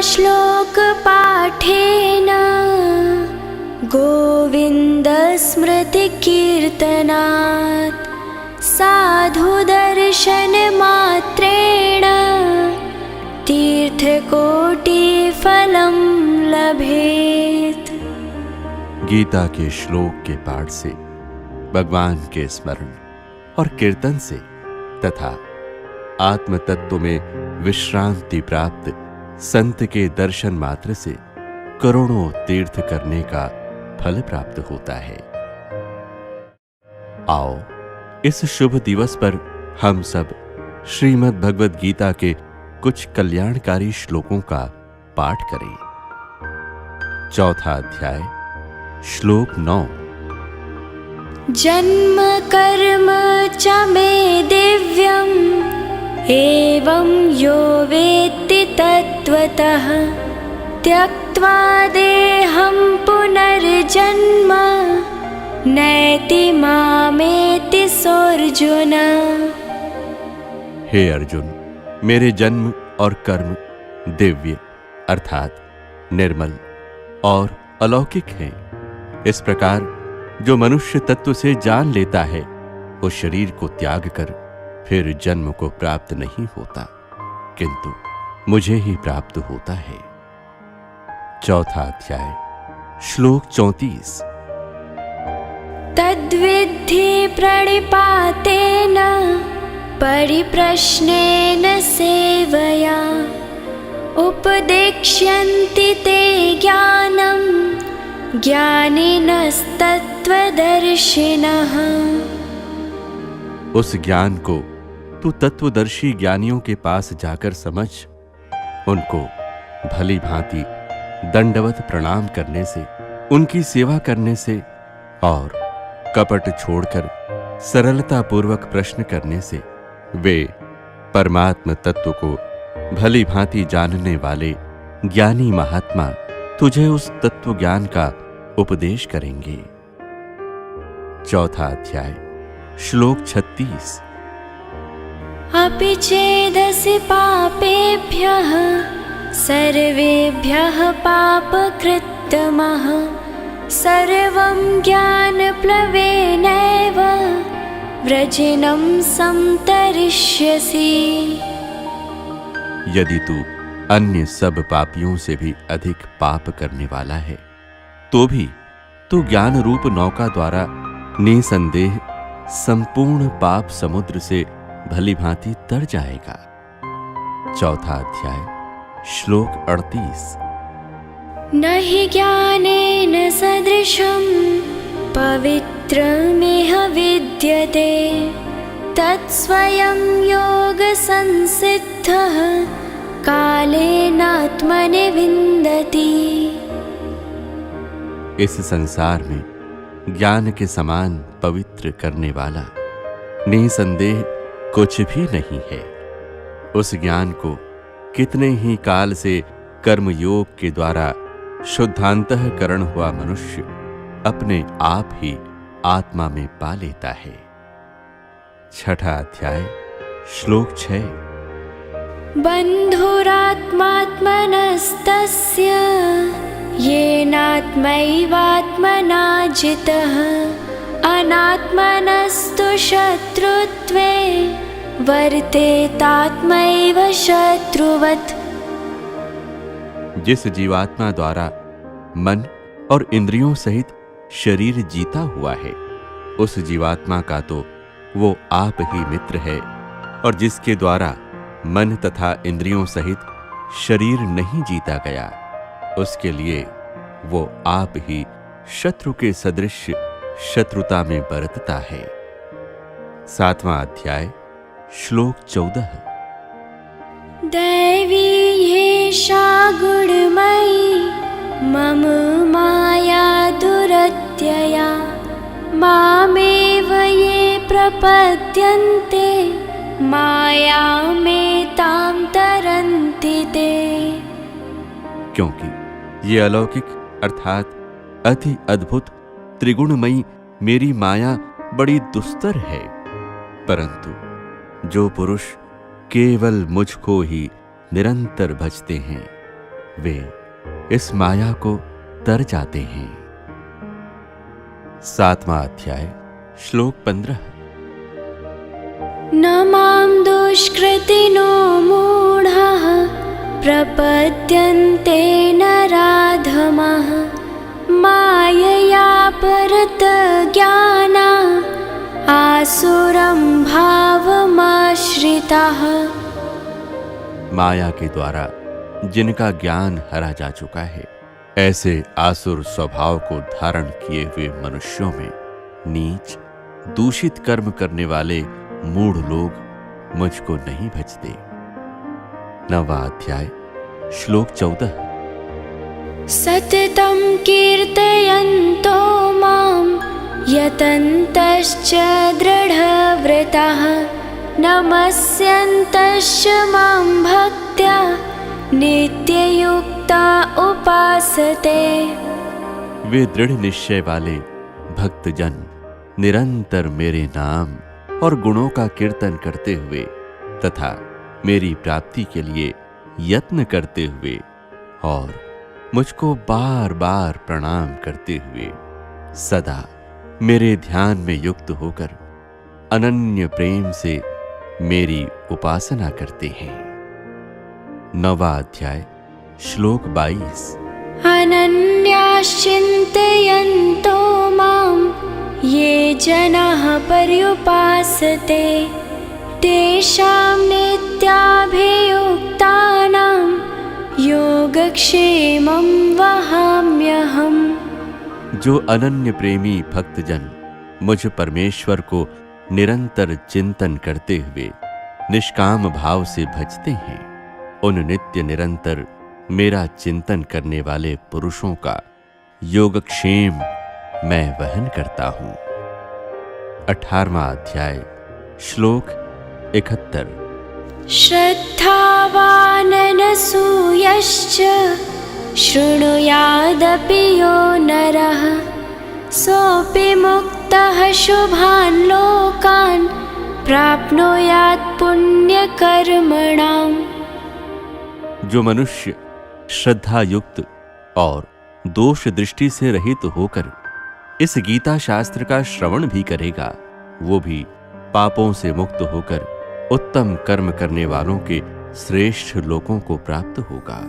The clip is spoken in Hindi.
श्लोकपाठेन गोविन्दस्मृतिकीर्तनात् साधुदर्शनमात्रेण तीर्थकोटिफलं लभेत। गीता के श्लोक के पाठ से, भगवान के स्मरण और कीर्तन से तथा आत्म तत्व में विश्रांति प्राप्त संत के दर्शन मात्र से करोड़ों तीर्थ करने का फल प्राप्त होता है। आओ इस शुभ दिवस पर हम सब श्रीमद् भगवद गीता के कुछ कल्याणकारी श्लोकों का पाठ करें। चौथा अध्याय, श्लोक 9। जन्म कर्म च मे दिव्यम् एवं यो वेत्ति तत्त्वतः त्यक्त्वा देहं पुनर्जन्म नैति मामेति सोऽर्जुन। हे अर्जुन, मेरे जन्म और कर्म दिव्य अर्थात निर्मल और अलौकिक हैं। इस प्रकार जो मनुष्य तत्व से जान लेता है वो शरीर को त्याग कर फिर जन्म को प्राप्त नहीं होता, किंतु मुझे ही प्राप्त होता है। चौथा अध्याय, श्लोक 34। तद्विद्धि प्रणिपातेन परिप्रश्नेन सेवया उपदेक्ष्यन्ति ते ज्ञानं ज्ञानिनस्तत्त्वदर्शिनः। उस ज्ञान को तू तत्वदर्शी ज्ञानियों के पास जाकर समझ। उनको भली भांति दंडवत प्रणाम करने से, उनकी सेवा करने से और कपट छोड़कर सरलता पूर्वक प्रश्न करने से वे परमात्म तत्व को भली भांति जानने वाले ज्ञानी महात्मा तुझे उस तत्व ज्ञान का उपदेश करेंगे। चौथा अध्याय, श्लोक 36। अपि चेदसि पापेभ्यः सर्वेभ्यः पापकृत्तमः सर्वं ज्ञानप्लवेनैव व्रजिनं संतरिष्यसि। यदि तू अन्य सब पापियों से भी अधिक पाप करने वाला है तो भी तू ज्ञान रूप नौका द्वारा निसंदेह संपूर्ण पाप समुद्र से भली भांति तर जाएगा। चौथा अध्याय, श्लोक 38। न हि ज्ञानेन सदृशं पवित्रमिह विद्यते तत्स्वयं योगसंसिद्धः कालेनात्मनि विन्दति। इस संसार में ज्ञान के समान पवित्र करने वाला निसंदेह कुछ भी नहीं है। उस ज्ञान को कितने ही काल से कर्मयोग के द्वारा शुद्धांतःकरण हुआ मनुष्य अपने आप ही आत्मा में पा लेता है। छठा अध्याय, श्लोक 6। बन्धुरात्मात्मनस्तस्य येनात्मैवात्मना जितः अनात्मनस्तु शत्रुत्वे वर्तेतात्मैव शत्रुवत्। जिस जीवात्मा द्वारा मन और इंद्रियों सहित शरीर जीता हुआ है उस जीवात्मा का तो वो आप ही मित्र है, और जिसके द्वारा मन तथा इंद्रियों सहित शरीर नहीं जीता गया उसके लिए वो आप ही शत्रु के सदृश शत्रुता में बरतता है। सातवां अध्याय, श्लोक 14। दैवी येषा गुणमयी मम माया दुरत्यया मामेव ये प्रपद्यन्ते मायामेतां तरन्ति ते। क्योंकि ये अलौकिक अर्थात अति अद्भुत त्रिगुणमयी मेरी माया बड़ी दुस्तर है, परंतु जो पुरुष केवल मुझको ही निरंतर भजते हैं वे इस माया को तर जाते हैं। 7वां अध्याय श्लोक 15। न मां दुष्कृतिनो मूढाः प्रपद्यन्ते नराधमाः मायया परतज्ञाना आसुरं भावमाश्रिताः। माया के द्वारा जिनका ज्ञान हरा जा चुका है, ऐसे आसुर स्वभाव को धारण किए हुए मनुष्यों में नीच दूषित कर्म करने वाले मूढ़ लोग मुझको नहीं भजते। 9वां अध्याय श्लोक 14। सततं कीर्तयन्तो मां यतन्तश्च दृढव्रताः नमस्यन्तश्च मां भक्त्या नित्ययुक्ता उपासते। वे दृढ़ निश्चय वाले भक्तजन निरंतर मेरे नाम और गुणों का कीर्तन करते हुए तथा मेरी प्राप्ति के लिए यत्न करते हुए और मुझको बार बार प्रणाम करते हुए सदा मेरे ध्यान में युक्त होकर अनन्य प्रेम से मेरी उपासना करते हैं। 9वां अध्याय श्लोक 22। अनन्याश्चिन्तयन्तो मां ये जनाः पर्युपासते तेषां नित्याभियुक्तानां योगक्षेमं वहाम्यहम्। जो अनन्य प्रेमी भक्तजन मुझ परमेश्वर को निरंतर चिंतन करते हुए निष्काम भाव से भजते हैं, उन नित्य निरंतर मेरा चिंतन करने वाले पुरुषों का योगक्षेम मैं वहन करता हूं। 18वां अध्याय श्लोक 71। श्रद्धावाननसूयश्च शृणुयादपि यो नरः सोऽपि मुक्तः शुभान् लोकान् प्राप्नुयात् पुण्यकर्मणाम्। जो मनुष्य श्रद्धा युक्त और दोष दृष्टि से रहित होकर इस गीता शास्त्र का श्रवण भी करेगा, वो भी पापों से मुक्त होकर उत्तम कर्म करने वालों के श्रेष्ठ लोकों को प्राप्त होगा।